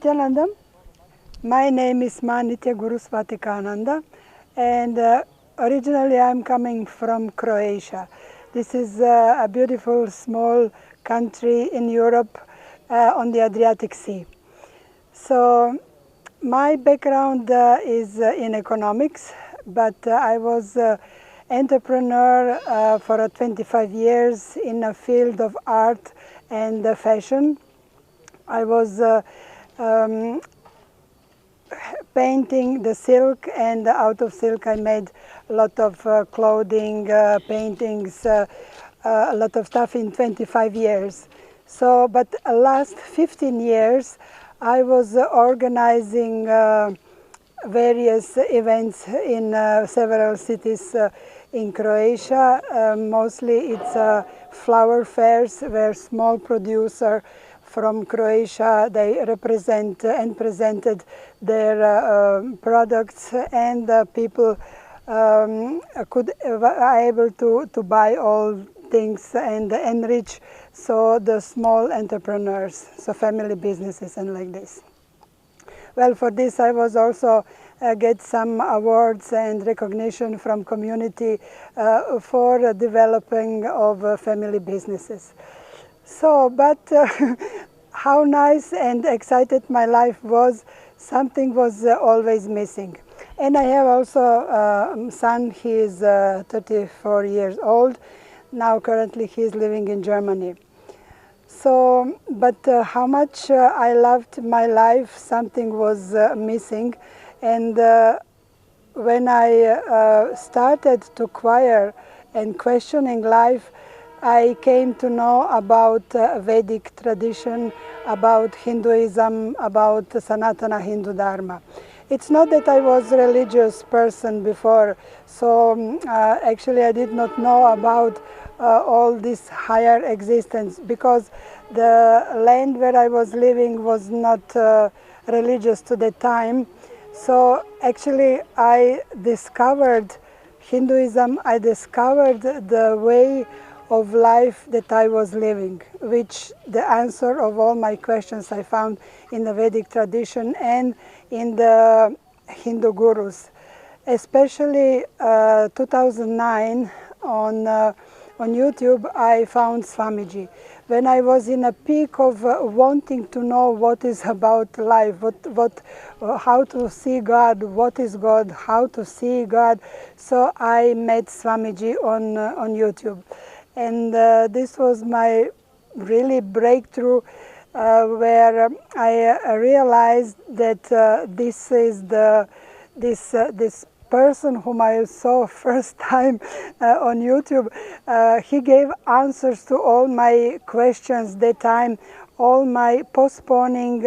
Nithyananda. My name is Nithya Guruswathikananda, and originally I'm coming from Croatia. This is a beautiful small country in Europe on the Adriatic Sea. So my background is in economics, but I was entrepreneur for 25 years in a field of art and fashion. I was painting the silk, and out of silk I made a lot of clothing, paintings, a lot of stuff in 25 years. So, but the last 15 years I was organizing various events in several cities in Croatia. Mostly it's flower fairs where small producers from Croatia, they represent and presented their products, and people could are able to buy all things and enrich so the small entrepreneurs, so family businesses and like this. Well, for this I was also get some awards and recognition from community for developing of family businesses. So, but how nice and excited my life was, something was always missing. And I have also a son, he is 34 years old. Now currently he is living in Germany. So, but how much I loved my life, something was missing. And when I started to acquire and questioning life, I came to know about Vedic tradition, about Hinduism, about Sanatana Hindu Dharma. It's not that I was a religious person before, so actually I did not know about all this higher existence, because the land where I was living was not religious to the time. So actually I discovered Hinduism, I discovered the way of life that I was living, which the answer of all my questions I found in the Vedic tradition and in the Hindu gurus. Especially 2009 on YouTube I found Swamiji. When I was in a peak of wanting to know what is about life, how to see God, what is God, how to see God, so I met Swamiji on YouTube. And this was my really breakthrough where I realized that this is this person whom I saw first time on YouTube. He gave answers to all my questions that time, all my postponing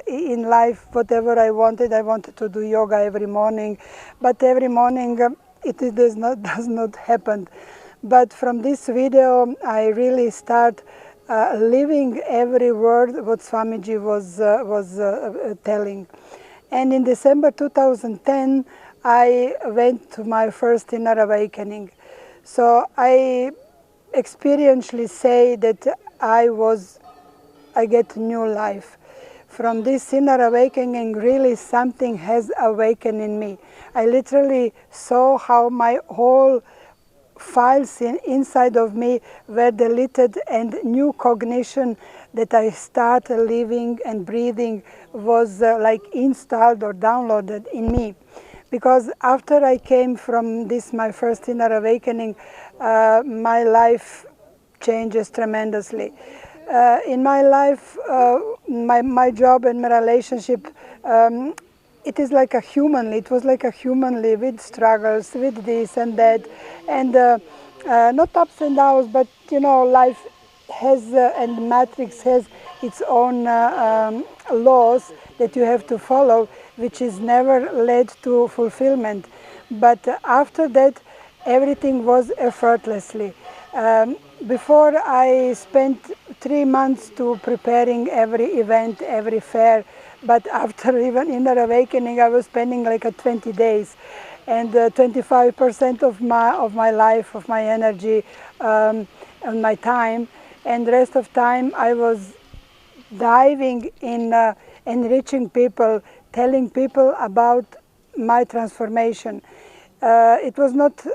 in life, whatever I wanted. I wanted to do yoga every morning, but every morning it does not happen. But from this video, I really start living every word what Swamiji was telling. And in December 2010, I went to my first inner awakening. So I experientially say that I get new life. From this inner awakening, really something has awakened in me. I literally saw how my whole files inside of me were deleted, and new cognition that I started living and breathing was like installed or downloaded in me. Because after I came from this, my first inner awakening, my life changes tremendously. In my life, my job and my relationship, it is like a humanly, it was like a humanly with struggles, with this and that, and not ups and downs, but you know, life has, and matrix has its own laws that you have to follow, which is never led to fulfillment. But after that, everything was effortlessly. Before I spent 3 months to preparing every event, every fair, but after even inner awakening, I was spending like 20 days, and 25% of my life, of my energy, and my time, and the rest of time I was diving in enriching people, telling people about my transformation. It was not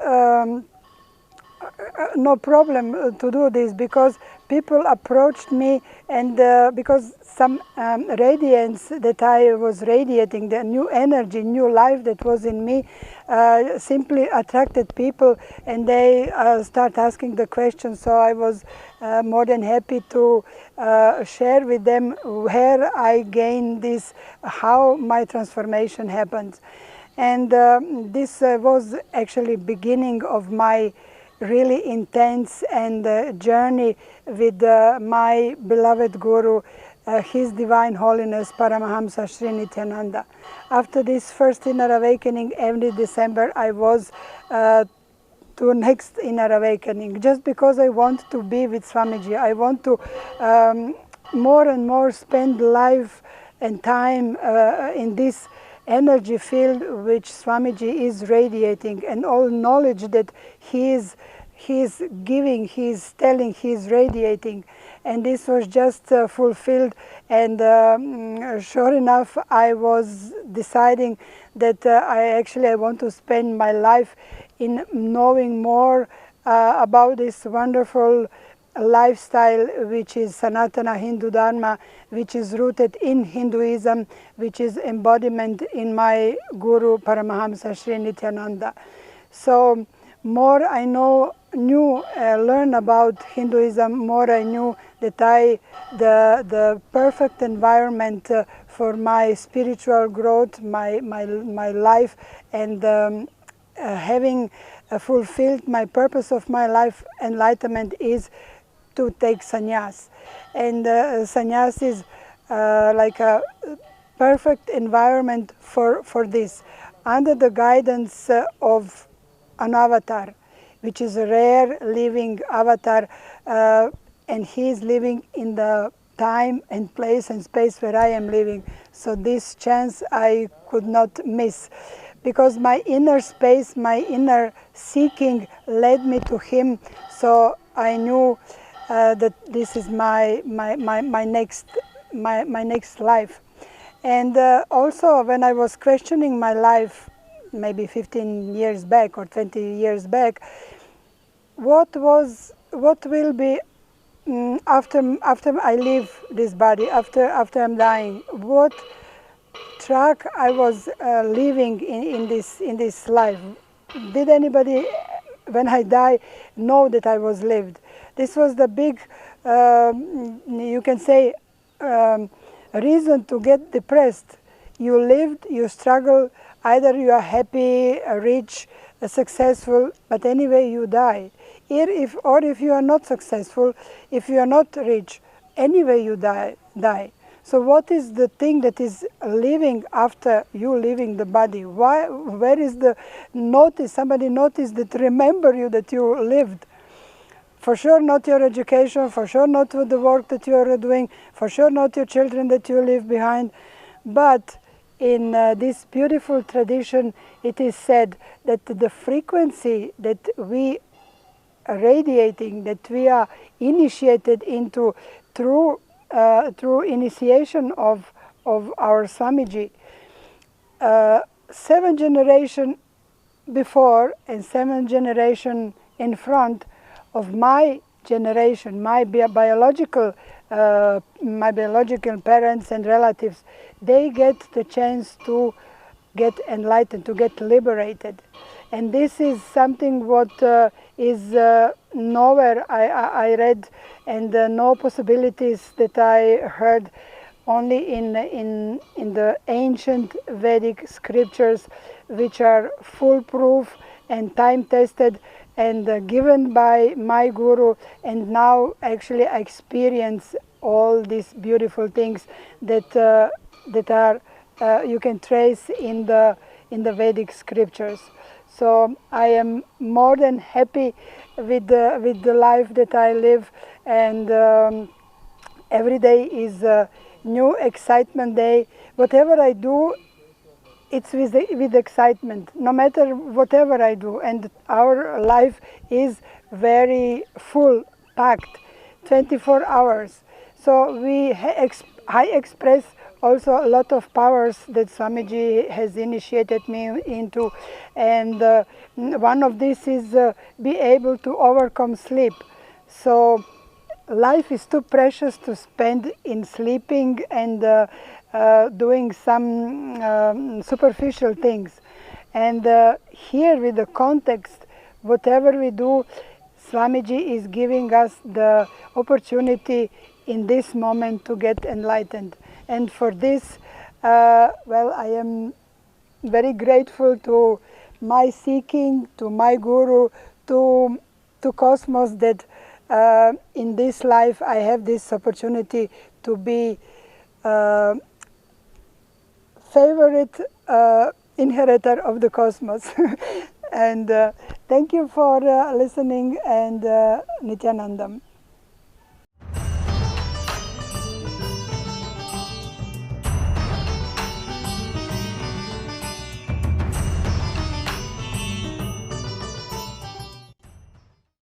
no problem to do this, because people approached me, and because some radiance that I was radiating, the new energy, new life that was in me, simply attracted people, and they start asking the questions. So I was more than happy to share with them where I gained this, how my transformation happened. And this was actually beginning of my really intense and journey with my beloved Guru, His Divine Holiness Paramahamsa Sri Nithyananda. After this first inner awakening, every December I was to next inner awakening, just because I want to be with Swamiji. I want to more and more spend life and time in this energy field which Swamiji is radiating, and all knowledge that he is giving, he is telling, he is radiating. And this was just fulfilled, and sure enough I was deciding that I want to spend my life in knowing more about this wonderful lifestyle which is Sanatana Hindu Dharma, which is rooted in Hinduism, which is embodiment in my Guru Paramahamsa Sri Nithyananda. So more I learn about Hinduism, more I knew that the perfect environment for my spiritual growth, my life, and having fulfilled my purpose of my life, enlightenment, is to take sannyas. And sannyas is like a perfect environment for this, under the guidance of an avatar, which is a rare living avatar, and he is living in the time and place and space where I am living. So this chance I could not miss, because my inner space, my inner seeking led me to him. So I knew that this is my next life. And also when I was questioning my life, maybe 15 years back or 20 years back, what will be after I leave this body, after I'm dying, what track I was living in this life? Did anybody, when I die, know that I was lived? This was the big, you can say, reason to get depressed. You lived, you struggle, either you are happy, rich, successful, but anyway you die. Or if you are not successful, if you are not rich, anyway you die. So what is the thing that is living after you leaving the body? Where is the notice? Somebody noticed that remember you that you lived. For sure not your education, for sure not the work that you are doing, for sure not your children that you leave behind. But in this beautiful tradition, it is said that the frequency that we are radiating, that we are initiated into through initiation of our Swamiji, 7 generations before and 7 generations in front of my generation, my biological parents and relatives, they get the chance to get enlightened, to get liberated. And this is something what is nowhere I read, and no possibilities that I heard, only in the ancient Vedic scriptures, which are foolproof and time-tested, and given by my Guru, and now actually I experience all these beautiful things that are you can trace in the Vedic scriptures. So I am more than happy with the life that I live, and every day is a new excitement day. Whatever I do, it's with excitement, no matter whatever I do. And our life is very full, packed, 24 hours. So I express also a lot of powers that Swamiji has initiated me into, and one of these is be able to overcome sleep. So life is too precious to spend in sleeping and doing some superficial things. And here with the context, whatever we do, Swamiji is giving us the opportunity in this moment to get enlightened. And for this, well, I am very grateful to my seeking, to my Guru, to Cosmos, that in this life I have this opportunity to be favorite inheritor of the cosmos. And thank you for listening, and Nithyanandam.